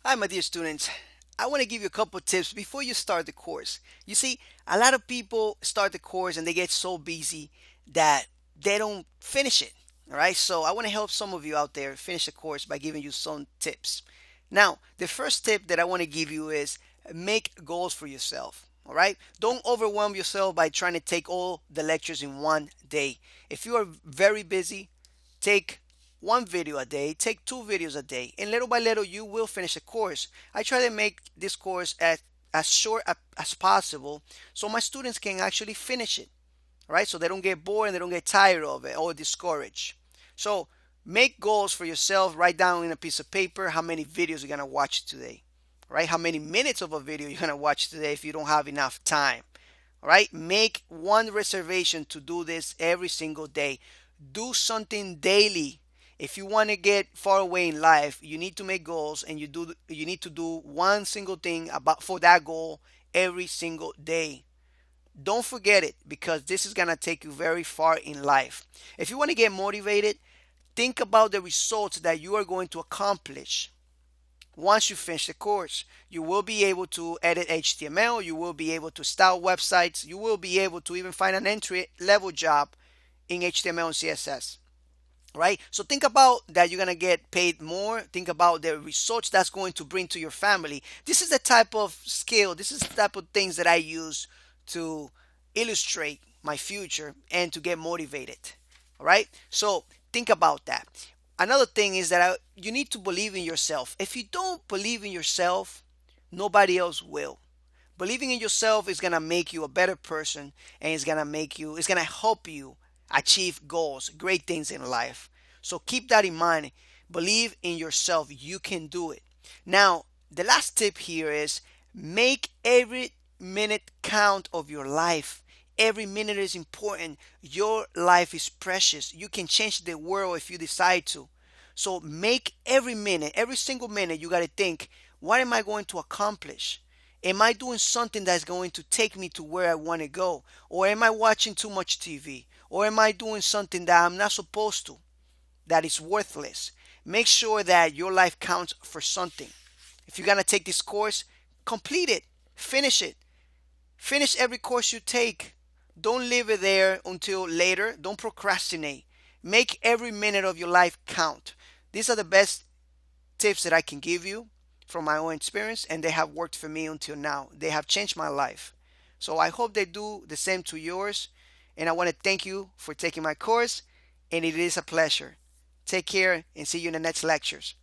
Hi, my dear students. I want to give you a couple tips before you start the course. You see, a lot of people start the course and they get so busy that they don't finish it. All right, so I want to help some of you out there finish the course by giving you some tips. Now, the first tip that I want to give you is make goals for yourself. All right, don't overwhelm yourself by trying to take all the lectures in one day. If you are very busy, take one video a day, take two videos a day, and little by little you will finish a course. I try to make this course as short as possible so my students can actually finish it, right? So they don't get bored and they don't get tired of it or discouraged. So make goals for yourself. Write down in a piece of paper how many videos you're gonna watch today, right? How many minutes of a video you're gonna watch today if you don't have enough time. All right, make one reservation to do this every single day. Do something daily. If you want to get far away in life, you need to make goals, and you need to do one single thing about for that goal every single day. Don't forget it, because this is going to take you very far in life. If you want to get motivated, think about the results that you are going to accomplish. Once you finish the course, you will be able to edit HTML, you will be able to style websites, you will be able to even find an entry level job in HTML and CSS. Right? So think about that you're gonna get paid more. Think about the results that's going to bring to your family. This is the type of skill, this is the type of things that I use to illustrate my future and to get motivated. All right? So think about that. Another thing is that you need to believe in yourself. If you don't believe in yourself, nobody else will. Believing in yourself is gonna make you a better person, and it's gonna help you achieve goals, great things in life. So keep that in mind. Believe in yourself. You can do it. Now, the last tip here is make every minute count of your life. Every minute is important. Your life is precious. You can change the world if you decide to. So make every minute, every single minute, you got to think, what am I going to accomplish? Am I doing something that's going to take me to where I want to go? Or am I watching too much TV? Or am I doing something that I'm not supposed to, that is worthless? Make sure that your life counts for something. If you're going to take this course, complete it, finish it. Finish every course you take. Don't leave it there until later. Don't procrastinate. Make every minute of your life count. These are the best tips that I can give you from my own experience, and they have worked for me until now. They have changed my life. So I hope they do the same to yours. And I want to thank you for taking my course, and it is a pleasure. Take care and see you in the next lectures.